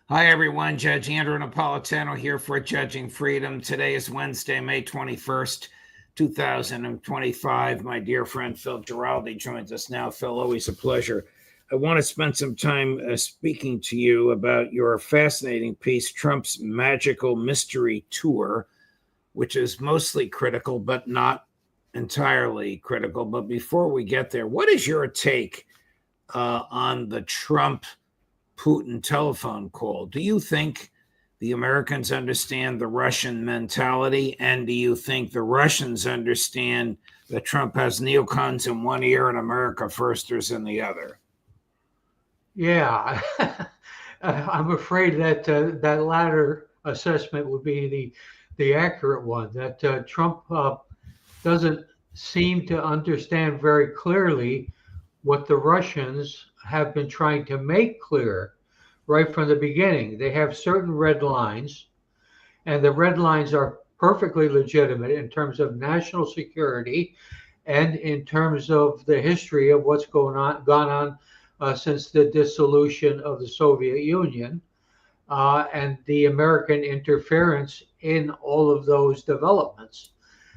Hi, everyone. Judge Andrew Napolitano here for Judging Freedom. Today is Wednesday, May 21st, 2025. My dear friend Phil Giraldi joins us now. Phil, always a pleasure. I want to spend some time speaking to you about your fascinating piece, Trump's Magical Mystery Tour, which is mostly critical, but not entirely critical. But before we get there, what is your take on the Trump Putin telephone call? Do you think the Americans understand the Russian mentality? And do you think the Russians understand that Trump has neocons in one ear and America firsters in the other? Yeah, I'm afraid that that latter assessment would be the accurate one. That Trump doesn't seem to understand very clearly what the Russians have been trying to make clear right from the beginning. They have certain red lines, and the red lines are perfectly legitimate in terms of national security and in terms of the history of what's gone on since the dissolution of the Soviet Union and the American interference in all of those developments.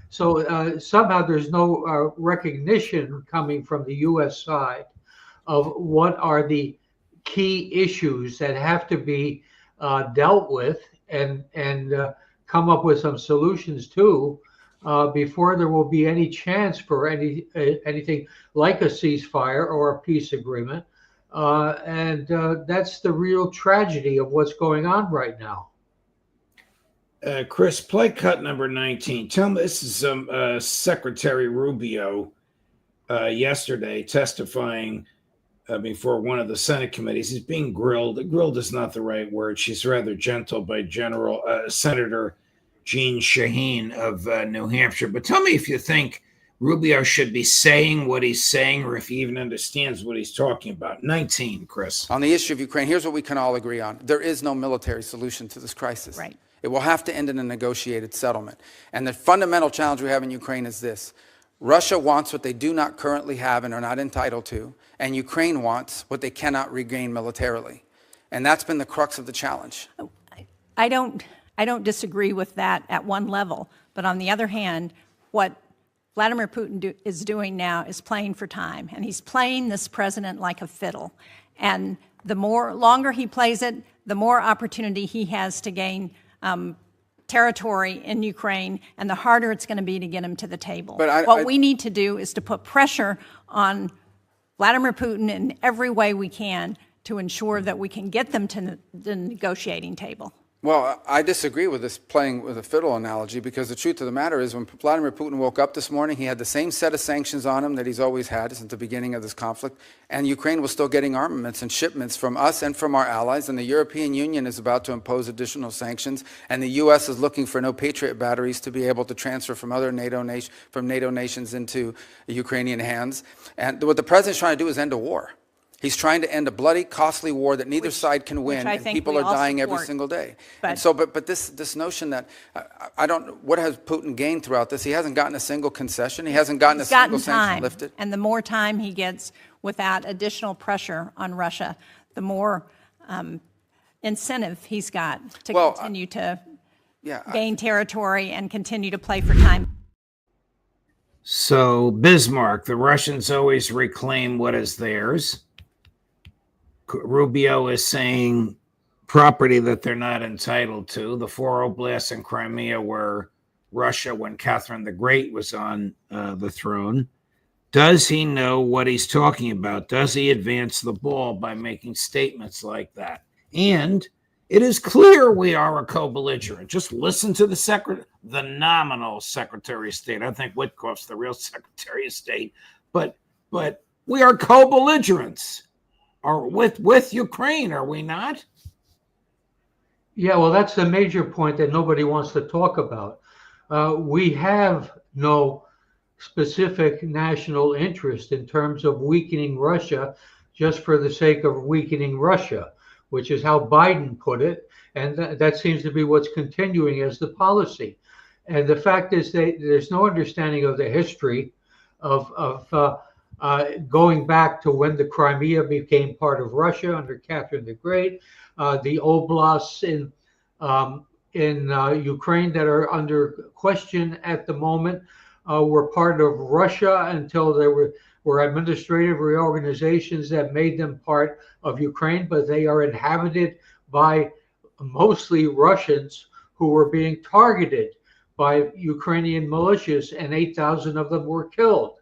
So somehow there's no recognition coming from the U.S. side of what are the key issues that have to be dealt with and come up with some solutions to before there will be any chance for anything like a ceasefire or a peace agreement. And that's the real tragedy of what's going on right now. Chris, play cut number 19. Tell me, this is Secretary Rubio yesterday testifying before one of the Senate committees. He's being grilled. Grilled is not the right word. She's rather gentle by Senator Jeanne Shaheen of New Hampshire. But tell me if you think Rubio should be saying what he's saying, or if he even understands what he's talking about. 19, Chris. On the issue of Ukraine, here's what we can all agree on. There is no military solution to this crisis. Right. It will have to end in a negotiated settlement. And the fundamental challenge we have in Ukraine is this. Russia wants what they do not currently have and are not entitled to, and Ukraine wants what they cannot regain militarily. And that's been the crux of the challenge. I don't disagree with that at one level. But on the other hand, what Vladimir Putin is doing now is playing for time. And he's playing this president like a fiddle. And the longer he plays it, the more opportunity he has to gain territory in Ukraine, and the harder it's going to be to get him to the table. What we need to do is to put pressure on Vladimir Putin in every way we can to ensure that we can get them to the negotiating table. Well, I disagree with this playing with a fiddle analogy, because the truth of the matter is when Vladimir Putin woke up this morning, he had the same set of sanctions on him that he's always had since the beginning of this conflict, and Ukraine was still getting armaments and shipments from us and from our allies, and the European Union is about to impose additional sanctions, and the U.S. is looking for no Patriot batteries to be able to transfer from other NATO nations into Ukrainian hands. And what the president's trying to do is end a war. He's trying to end a bloody, costly war that neither side can win, and people are dying every single day. But this notion that what has Putin gained throughout this? He hasn't gotten a single concession. He hasn't gotten a single sanction lifted. And the more time he gets without additional pressure on Russia, the more incentive he's got to continue to gain territory and continue to play for time. So Bismarck, the Russians always reclaim what is theirs. Rubio is saying property that they're not entitled to. The four oblasts in Crimea were Russia when Catherine the Great was on the throne. Does he know what he's talking about? Does he advance the ball by making statements like that? And it is clear we are a co-belligerent. Just listen to the nominal Secretary of State. I think Witkoff's the real Secretary of State. But we are co-belligerents. Or with Ukraine, are we not? Yeah, well, that's the major point that nobody wants to talk about. We have no specific national interest in terms of weakening Russia just for the sake of weakening Russia, which is how Biden put it. And that seems to be what's continuing as the policy. And the fact is that there's no understanding of the history of going back to when the Crimea became part of Russia under Catherine the Great, the oblasts in Ukraine that are under question at the moment were part of Russia until there were administrative reorganizations that made them part of Ukraine, but they are inhabited by mostly Russians who were being targeted by Ukrainian militias, and 8,000 of them were killed.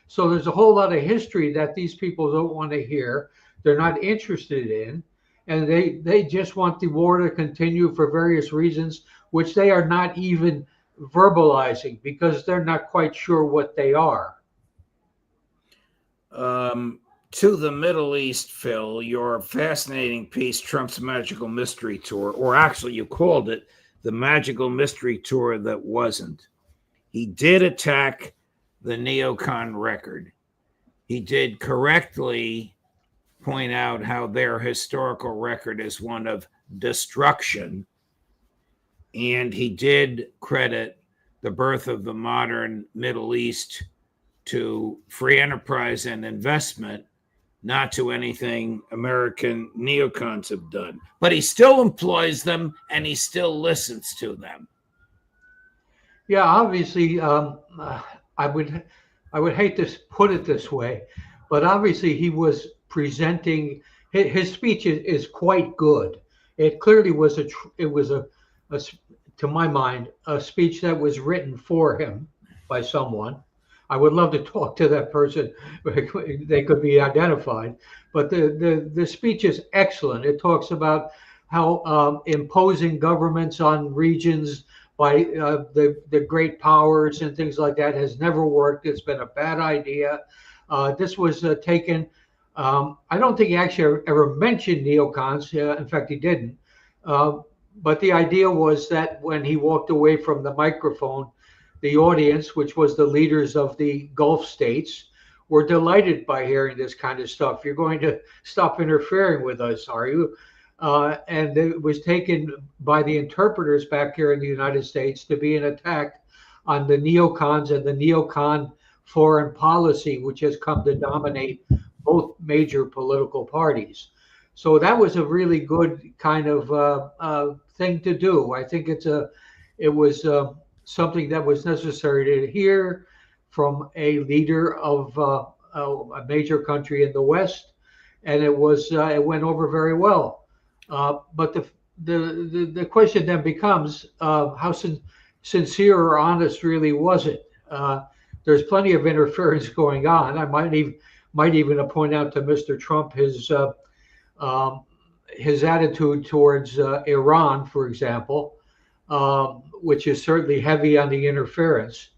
So there's a whole lot of history that these people don't want to hear. They're not interested in, and they just want the war to continue for various reasons, which they are not even verbalizing because they're not quite sure what they are. To the Middle East, Phil, your fascinating piece, Trump's Magical Mystery Tour, or actually you called it the Magical Mystery Tour that wasn't. He did attack the neocon record. He did correctly point out how their historical record is one of destruction. And he did credit the birth of the modern Middle East to free enterprise and investment, not to anything American neocons have done. But he still employs them and he still listens to them. Yeah, obviously, I would hate to put it this way, but obviously he was presenting his speech is quite good. It clearly was to my mind, a speech that was written for him by someone. I would love to talk to that person. They could be identified, but the speech is excellent. It talks about how imposing governments on regions by the great powers and things like that has never worked. It's been a bad idea. This was taken. I don't think he actually ever mentioned neocons. In fact, he didn't. But the idea was that when he walked away from the microphone, the audience, which was the leaders of the Gulf states, were delighted by hearing this kind of stuff. You're going to stop interfering with us, are you? And it was taken by the interpreters back here in the United States to be an attack on the neocons and the neocon foreign policy, which has come to dominate both major political parties. So that was a really good kind of thing to do. I think it was something that was necessary to hear from a leader of a major country in the West, and it went over very well. But the question then becomes how sincere or honest really was it? There's plenty of interference going on. I might even point out to Mr. Trump his attitude towards Iran, for example, which is certainly heavy on the interference.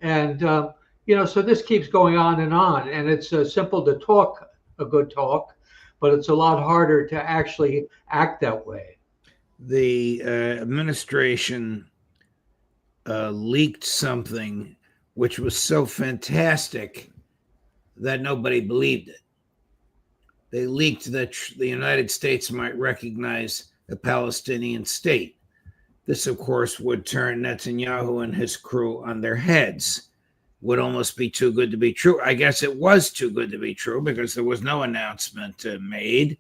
And so this keeps going on, and it's simple to talk a good talk, but it's a lot harder to actually act that way. The administration leaked something which was so fantastic that nobody believed it. They leaked that the United States might recognize a Palestinian state. This, of course, would turn Netanyahu and his crew on their heads. Would almost be too good to be true. I guess it was too good to be true because there was no announcement made,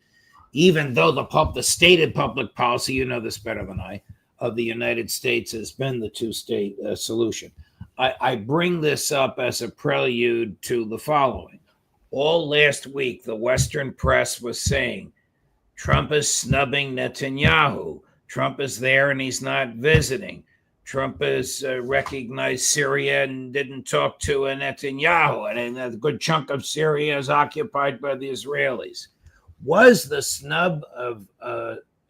even though the stated public policy, you know this better than I, of the United States has been the two-state solution. I bring this up as a prelude to the following. All last week, the Western press was saying Trump is snubbing Netanyahu. Trump is there and he's not visiting. Trump has recognized Syria and didn't talk to Netanyahu, and a good chunk of Syria is occupied by the Israelis. Was the snub of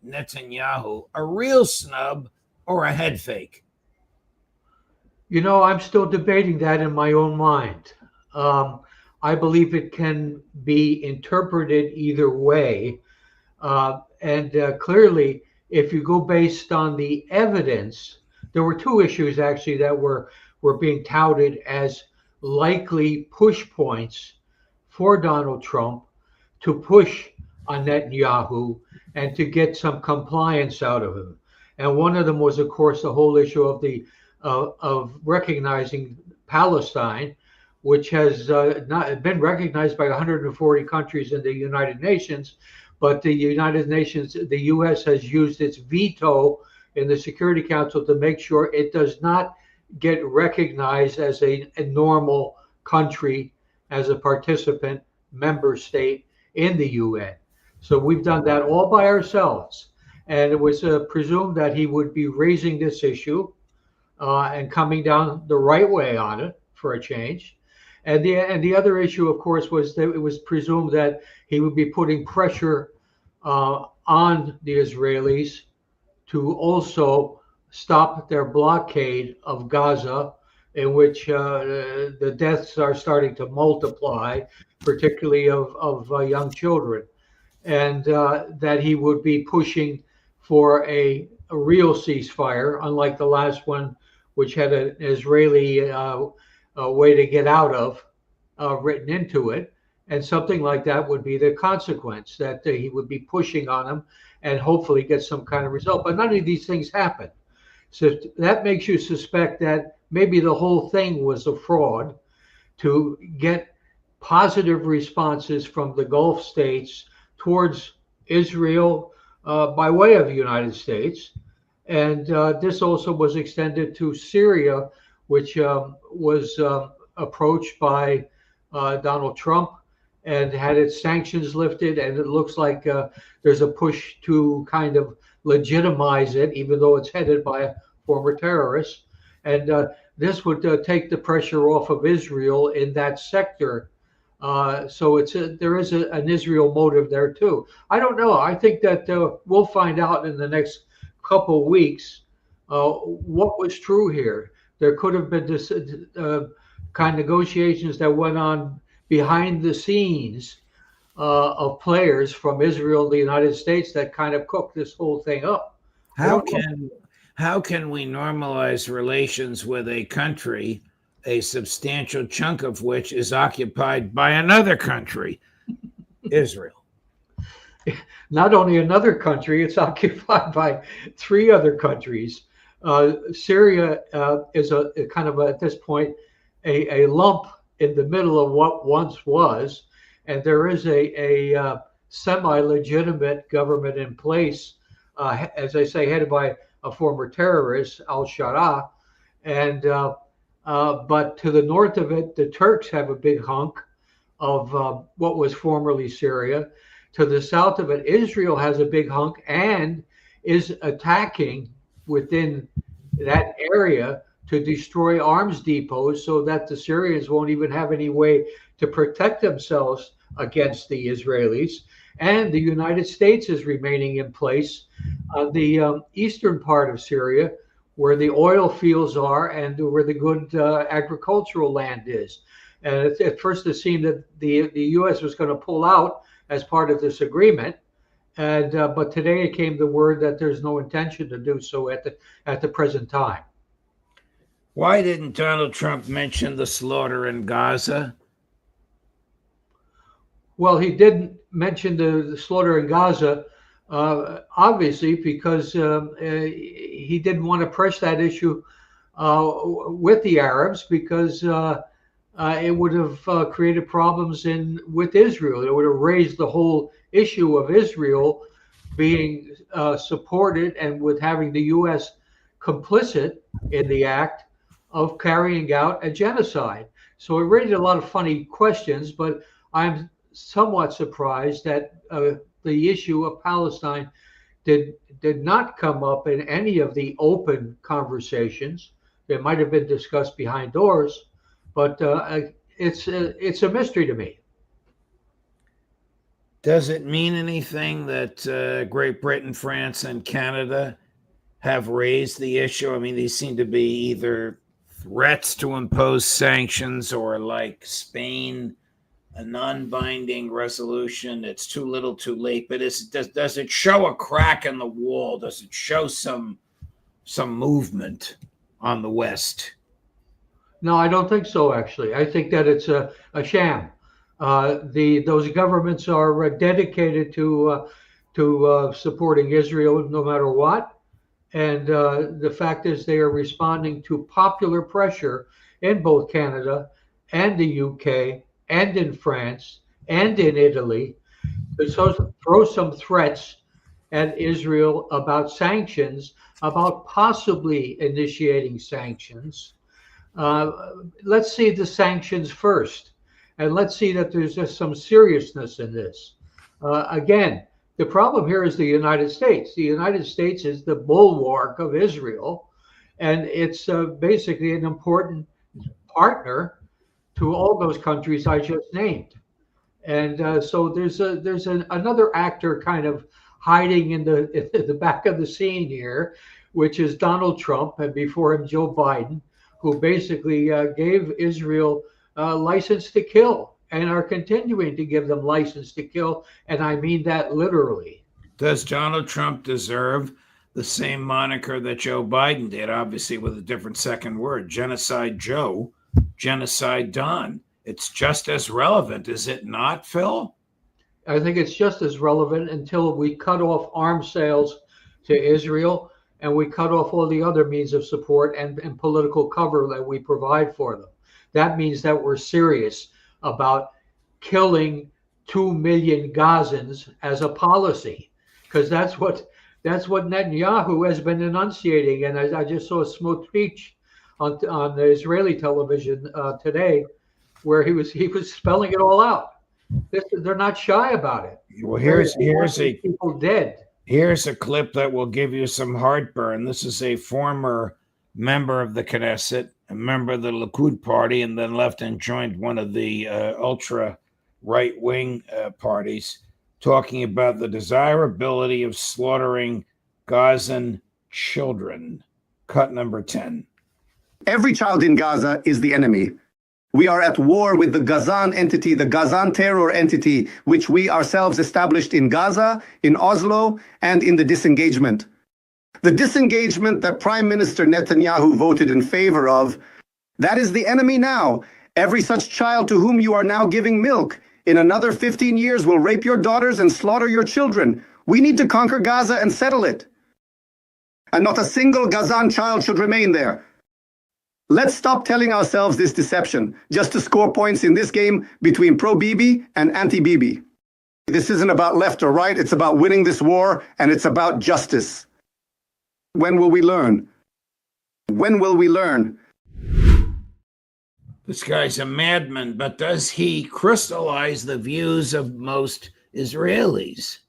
Netanyahu a real snub or a head fake? I'm still debating that in my own mind. I believe it can be interpreted either way. And clearly, if you go based on the evidence, there were two issues actually that were being touted as likely push points for Donald Trump to push on Netanyahu and to get some compliance out of him. And one of them was, of course, the whole issue of recognizing Palestine, which has not been recognized by 140 countries in the United Nations, but the United Nations, the U.S. has used its veto in the Security Council to make sure it does not get recognized as a normal country, as a participant member state in the UN. So we've done that all by ourselves. And it was presumed that he would be raising this issue and coming down the right way on it for a change. And the other issue, of course, was that it was presumed that he would be putting pressure on the Israelis to also stop their blockade of Gaza, in which the deaths are starting to multiply, particularly of young children, and that he would be pushing for a real ceasefire, unlike the last one, which had an Israeli way to get out of written into it. And something like that would be the consequence, that he would be pushing on them and hopefully get some kind of result. But none of these things happen. So that makes you suspect that maybe the whole thing was a fraud to get positive responses from the Gulf states towards Israel by way of the United States. And this also was extended to Syria, which was approached by Donald Trump and had its sanctions lifted. And it looks like there's a push to kind of legitimize it, even though it's headed by a former terrorist. And this would take the pressure off of Israel in that sector. So there is an Israel motive there too. I don't know. I think that we'll find out in the next couple weeks what was true here. There could have been this kind of negotiations that went on behind the scenes of players from Israel, the United States, that kind of cooked this whole thing up. How can we normalize relations with a country, a substantial chunk of which is occupied by another country, Israel? Not only another country, it's occupied by 3 other countries. Syria is a kind of at this point a lump in the middle of what once was, and there is a semi-legitimate government in place, as I say, headed by a former terrorist, al-Sharaa, and but to the north of it, the Turks have a big hunk of what was formerly Syria. To the south of it, Israel has a big hunk and is attacking within that area to destroy arms depots so that the Syrians won't even have any way to protect themselves against the Israelis. And the United States is remaining in place on the eastern part of Syria, where the oil fields are and where the good agricultural land is. And at first it seemed that the U.S. was going to pull out as part of this agreement, and but today it came the word that there's no intention to do so at the present time. Why didn't Donald Trump mention the slaughter in Gaza? Well, he didn't mention the slaughter in Gaza, obviously, because he didn't want to press that issue with the Arabs, because it would have created problems with Israel. It would have raised the whole issue of Israel being supported and with having the U.S. complicit in the act of carrying out a genocide. So it raised a lot of funny questions, but I'm somewhat surprised that the issue of Palestine did not come up in any of the open conversations. They might have been discussed behind doors, but it's a mystery to me. Does it mean anything that Great Britain, France, and Canada have raised the issue? I mean, these seem to be either threats to impose sanctions or, like Spain, a non-binding resolution. It's too little too late, but does it show a crack in the wall? Does it show some movement on the West? No, I don't think so, actually. I think that it's a sham. Those governments are dedicated to supporting Israel no matter what. And the fact is they are responding to popular pressure in both Canada and the UK and in France and in Italy to throw some threats at Israel about sanctions, about possibly initiating sanctions. Let's see the sanctions first, and let's see that there's just some seriousness in this. Again, the problem here is the United States. The United States is the bulwark of Israel, and it's basically an important partner to all those countries I just named. And so there's another actor kind of hiding in the back of the scene here, which is Donald Trump, and before him Joe Biden, who basically gave Israel license to kill and are continuing to give them license to kill, and I mean that literally. Does Donald Trump deserve the same moniker that Joe Biden did, obviously with a different second word, Genocide Joe, Genocide Don? It's just as relevant, is it not, Phil? I think it's just as relevant until we cut off arms sales to Israel and we cut off all the other means of support and political cover that we provide for them. That means that we're serious about killing 2 million Gazans as a policy, because that's what Netanyahu has been enunciating. And I just saw a smooth speech on the Israeli television today, where he was spelling it all out. They're not shy about it. Well, here's a people dead. Here's a clip that will give you some heartburn. This is a former member of the Knesset, a member of the Likud party, and then left and joined one of the ultra right-wing parties, talking about the desirability of slaughtering Gazan children. Cut number 10. Every child in Gaza is the enemy. We are at war with the Gazan entity, the Gazan terror entity, which we ourselves established in Gaza, in Oslo, and in the disengagement. The disengagement that Prime Minister Netanyahu voted in favor of, that is the enemy now. Every such child to whom you are now giving milk, in another 15 years will rape your daughters and slaughter your children. We need to conquer Gaza and settle it. And not a single Gazan child should remain there. Let's stop telling ourselves this deception just to score points in this game between pro-Bibi and anti-Bibi. This isn't about left or right, it's about winning this war, and it's about justice. When will we learn? When will we learn? This guy's a madman, but does he crystallize the views of most Israelis?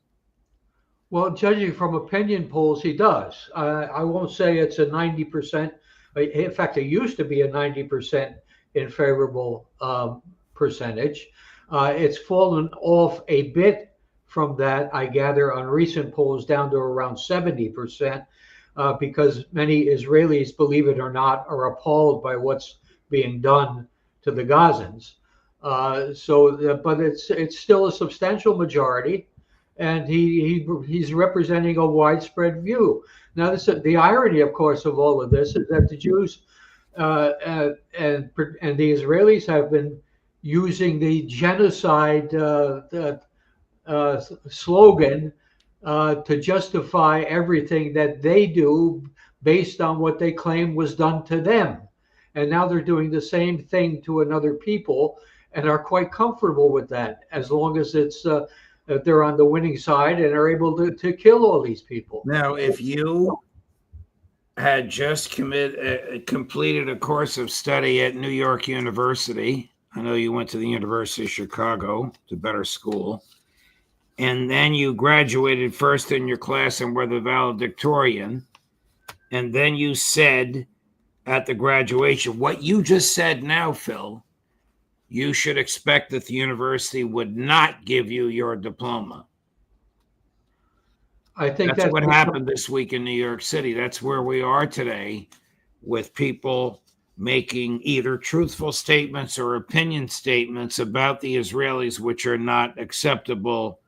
Well, judging from opinion polls, he does. I won't say it's a 90%. In fact, it used to be a 90% in favorable percentage. It's fallen off a bit from that, I gather, on recent polls down to around 70%, because many Israelis, believe it or not, are appalled by what's being done to the Gazans. But it's still a substantial majority, and he's representing a widespread view. Now, the irony, of course, of all of this is that the Jews and the Israelis have been using the genocide slogan to justify everything that they do based on what they claim was done to them. And now they're doing the same thing to another people and are quite comfortable with that, as long as it's they're on the winning side and are able to kill all these people. Now, if you had just completed a course of study at New York University, I know you went to the University of Chicago, to better school, and then you graduated first in your class and were the valedictorian, and then you said at the graduation, what you just said now, Phil, you should expect that the university would not give you your diploma. I think that's what happened this week in New York City. That's where we are today, with people making either truthful statements or opinion statements about the Israelis, which are not acceptable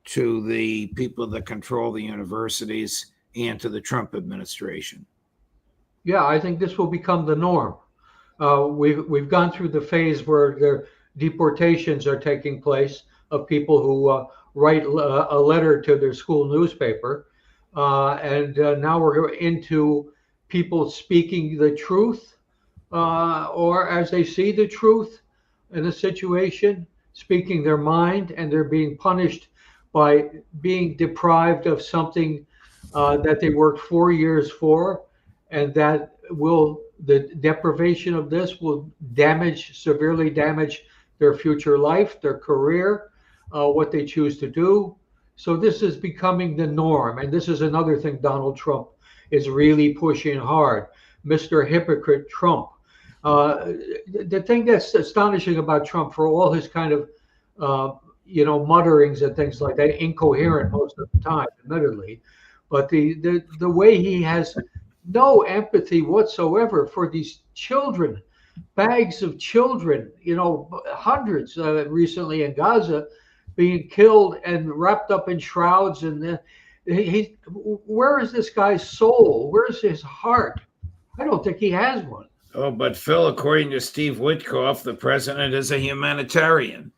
to the people that control the universities and to the Trump administration. Yeah, I think this will become the norm. We've gone through the phase where the deportations are taking place of people who write a letter to their school newspaper, and now we're into people speaking the truth or as they see the truth in a situation, speaking their mind, and they're being punished by being deprived of something that they worked 4 years for, and that the deprivation of this will severely damage their future life, their career, what they choose to do. So this is becoming the norm. And this is another thing Donald Trump is really pushing hard. Mr. Hypocrite Trump. The thing that's astonishing about Trump, for all his kind of, mutterings and things like that, incoherent most of the time, admittedly, but the way he has no empathy whatsoever for these children, bags of children, hundreds recently in Gaza being killed and wrapped up in shrouds. And where is this guy's soul? Where's his heart? I don't think he has one. Oh, but Phil, according to Steve Witkoff, the president is a humanitarian.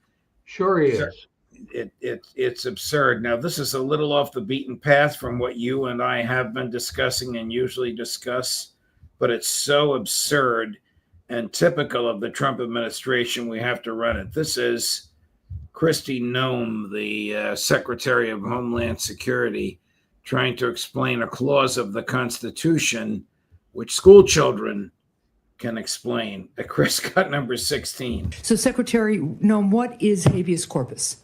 Sure he is. It's absurd. Now, this is a little off the beaten path from what you and I have been discussing and usually discuss, but it's so absurd and typical of the Trump administration, we have to run it. This is Kristi Noem, the Secretary of Homeland Security, trying to explain a clause of the Constitution which school children can explain. Chris, cut number 16. So, Secretary Noem, what is habeas corpus?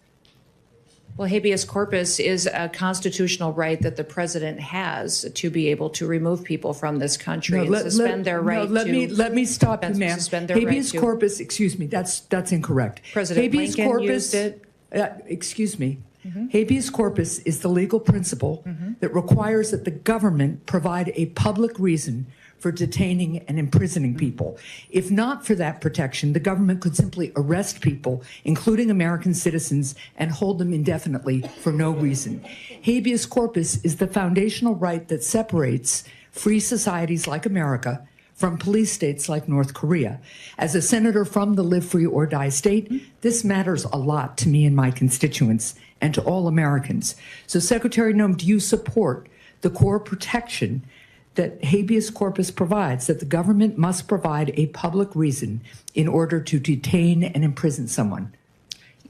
Well, habeas corpus is a constitutional right that the president has to be able to remove people from this country and suspend their right to. Let me stop you, ma'am. Habeas right corpus, excuse me, that's incorrect. President habeas Lincoln corpus, used it. Excuse me. Habeas corpus is the legal principle that requires that the government provide a public reason for detaining and imprisoning people. If not for that protection, the government could simply arrest people, including American citizens, and hold them indefinitely for no reason. Habeas corpus is the foundational right that separates free societies like America from police states like North Korea. As a senator from the Live Free or Die state, this matters a lot to me and my constituents and to all Americans. So, Secretary Noem, do you support the core protection that habeas corpus provides, that the government must provide a public reason in order to detain and imprison someone?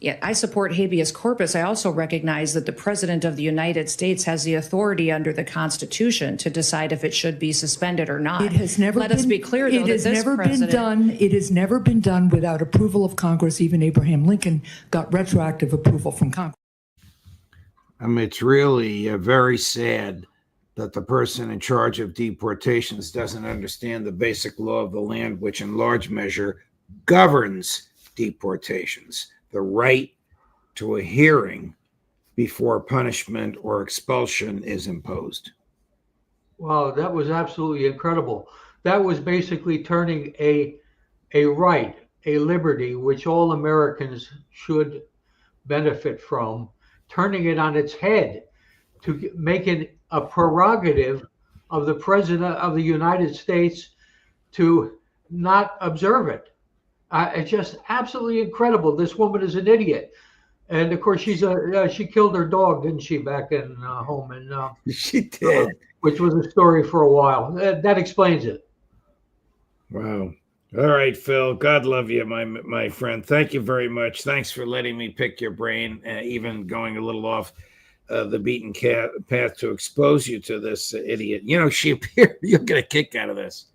Yeah, I support habeas corpus. I also recognize that the president of the United States has the authority under the Constitution to decide if it should be suspended or not. It has never Let us be clear, though, it has never been done. It has never been done without approval of Congress. Even Abraham Lincoln got retroactive approval from Congress. I mean, it's really very sad that the person in charge of deportations doesn't understand the basic law of the land, which in large measure governs deportations, the right to a hearing before punishment or expulsion is imposed. Wow, that was absolutely incredible. That was basically turning a right, a liberty, which all Americans should benefit from, turning it on its head to make it a prerogative of the president of the United States to not observe it. It's just absolutely incredible. This woman is an idiot. And of course, she killed her dog, didn't she, back in home? And she did. Which was a story for a while. That explains it. Wow. All right, Phil. God love you, my friend. Thank you very much. Thanks for letting me pick your brain, even going a little off the beaten path to expose you to this idiot. You know, she appeared, you'll get a kick out of this.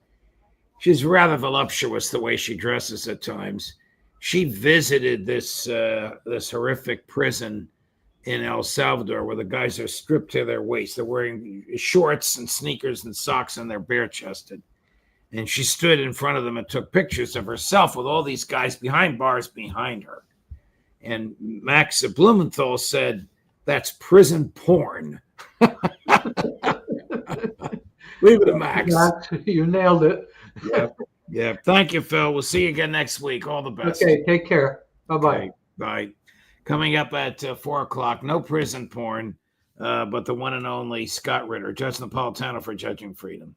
She's rather voluptuous the way she dresses at times. She visited this horrific prison in El Salvador where the guys are stripped to their waist. They're wearing shorts and sneakers and socks and they're bare-chested. And she stood in front of them and took pictures of herself with all these guys behind bars behind her. And Max Blumenthal said, "That's prison porn." Leave it to Max. You nailed it. Yeah. Thank you, Phil. We'll see you again next week. All the best. Okay. Take care. Bye-bye. Okay, bye. Coming up at 4 o'clock, no prison porn, but the one and only Scott Ritter, Judge Napolitano for Judging Freedom.